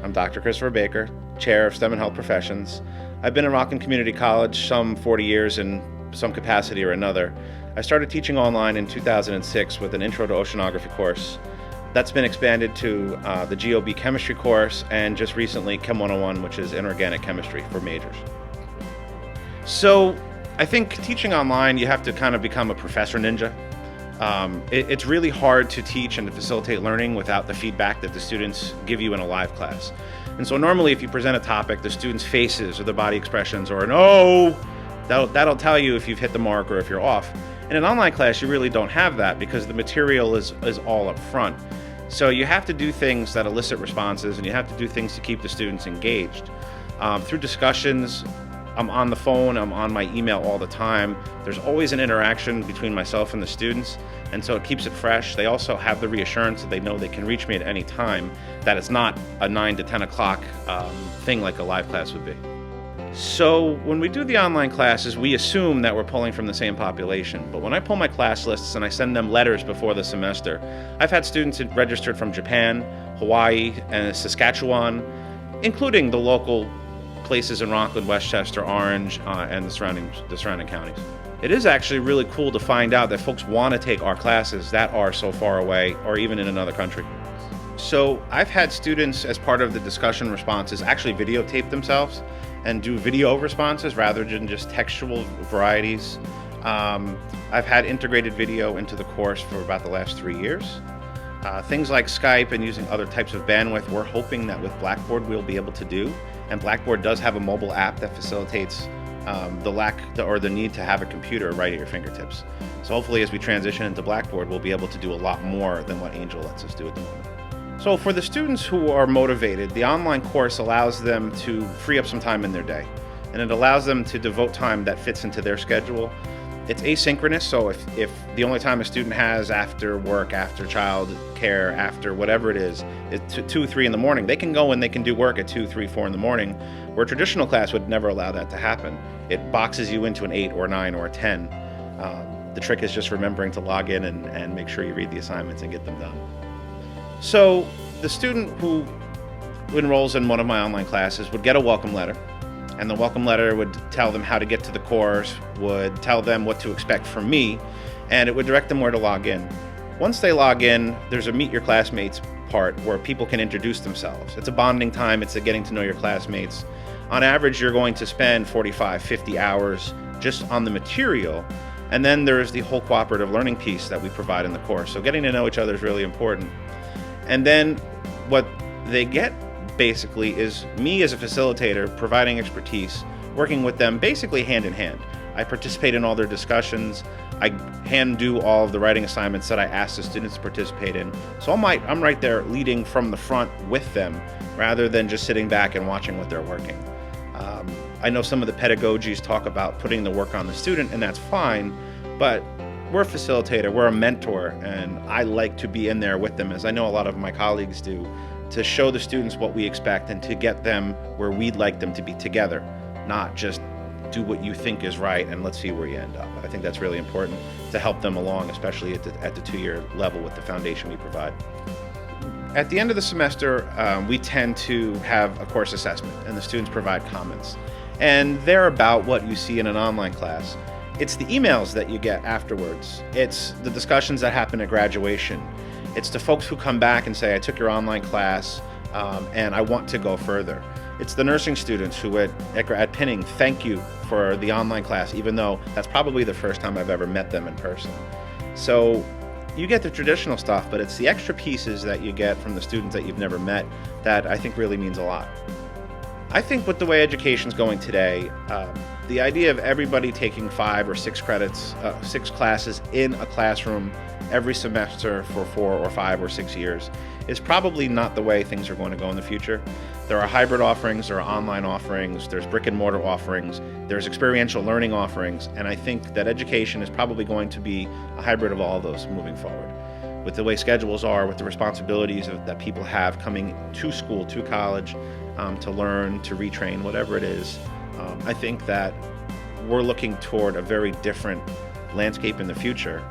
I'm Dr. Christopher Baker, Chair of STEM and Health Professions. I've been in Rockland Community College some 40 years in some capacity or another. I started teaching online in 2006 with an Intro to Oceanography course. That's been expanded to the GOB Chemistry course, and just recently Chem 101, which is Inorganic Chemistry for majors. So I think teaching online, you have to kind of become a professor ninja. It's really hard to teach and to facilitate learning without the feedback that the students give you in a live class. And so normally if you present a topic, the students' faces or the body expressions or an "oh," that'll tell you if you've hit the mark or if you're off. In an online class, you really don't have that because the material is all up front. So you have to do things that elicit responses, and you have to do things to keep the students engaged. Through discussions, I'm on the phone, I'm on my email all the time. There's always an interaction between myself and the students, and so it keeps it fresh. They also have the reassurance that they know they can reach me at any time, that it's not a 9 to 10 o'clock thing like a live class would be. So when we do the online classes, we assume that we're pulling from the same population. But when I pull my class lists and I send them letters before the semester, I've had students registered from Japan, Hawaii, and Saskatchewan, including the local places in Rockland, Westchester, Orange, and the surrounding counties. It is actually really cool to find out that folks want to take our classes that are so far away or even in another country. So I've had students, as part of the discussion responses, actually videotape themselves and do video responses rather than just textual varieties. I've had integrated video into the course for about the last 3 years. Things like Skype and using other types of bandwidth, we're hoping that with Blackboard we'll be able to do. And Blackboard does have a mobile app that facilitates the need to have a computer right at your fingertips. So hopefully as we transition into Blackboard, we'll be able to do a lot more than what Angel lets us do at the moment. So for the students who are motivated, the online course allows them to free up some time in their day. And it allows them to devote time that fits into their schedule. It's asynchronous, so if the only time a student has after work, after child care, after whatever it is 2 or 3 in the morning, they can go and they can do work at 2, 3, 4 in the morning, where a traditional class would never allow that to happen. It boxes you into an 8 or 9 or a 10. The trick is just remembering to log in and make sure you read the assignments and get them done. So the student who enrolls in one of my online classes would get a welcome letter, and the welcome letter would tell them how to get to the course, would tell them what to expect from me, and it would direct them where to log in. Once they log in, there's a meet your classmates part where people can introduce themselves. It's a bonding time, it's a getting to know your classmates. On average, you're going to spend 45, 50 hours just on the material, and then there's the whole cooperative learning piece that we provide in the course. So getting to know each other is really important. And then what they get basically is me as a facilitator providing expertise, working with them basically hand in hand. I participate in all their discussions. I hand do all of the writing assignments that I ask the students to participate in. So I'm right there leading from the front with them rather than just sitting back and watching what they're working. I know some of the pedagogies talk about putting the work on the student, and that's fine, but we're a facilitator, we're a mentor, and I like to be in there with them, as I know a lot of my colleagues do, to show the students what we expect and to get them where we'd like them to be together, not just do what you think is right and let's see where you end up. I think that's really important to help them along, especially at the 2-year level with the foundation we provide. At the end of the semester, we tend to have a course assessment, and the students provide comments. And they're about what you see in an online class. It's the emails that you get afterwards. It's the discussions that happen at graduation. It's the folks who come back and say, I took your online class and I want to go further. It's the nursing students who at Pinning thank you for the online class, even though that's probably the first time I've ever met them in person. So you get the traditional stuff, but it's the extra pieces that you get from the students that you've never met that I think really means a lot. I think with the way education's going today, the idea of everybody taking 5 or 6 credits, 6 classes in a classroom every semester for 4 or 5 or 6 years is probably not the way things are going to go in the future. There are hybrid offerings, there are online offerings, there's brick and mortar offerings, there's experiential learning offerings, and I think that education is probably going to be a hybrid of all of those moving forward. With the way schedules are, with the responsibilities that people have coming to school, to college, to learn, to retrain, whatever it is, I think that we're looking toward a very different landscape in the future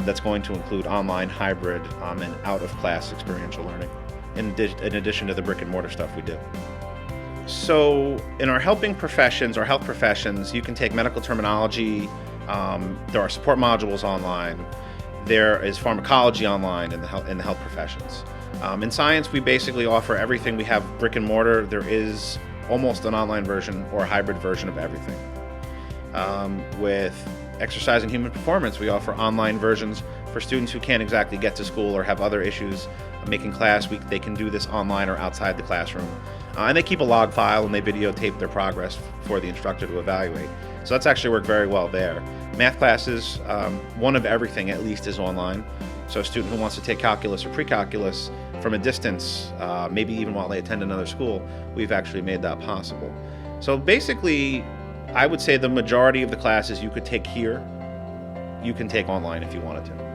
that's going to include online, hybrid, and out-of-class experiential learning. in addition to the brick and mortar stuff we do. So in our helping professions, or health professions, you can take medical terminology. There are support modules online. There is pharmacology online in the health professions. In science, we basically offer everything. We have brick and mortar. There is almost an online version or a hybrid version of everything. With exercise and human performance, we offer online versions for students who can't exactly get to school or have other issues making class. They can do this online or outside the classroom. And they keep a log file and they videotape their progress for the instructor to evaluate. So that's actually worked very well there. Math classes, one of everything at least is online. So a student who wants to take calculus or pre-calculus from a distance, maybe even while they attend another school, we've actually made that possible. So basically, I would say the majority of the classes you could take here, you can take online if you wanted to.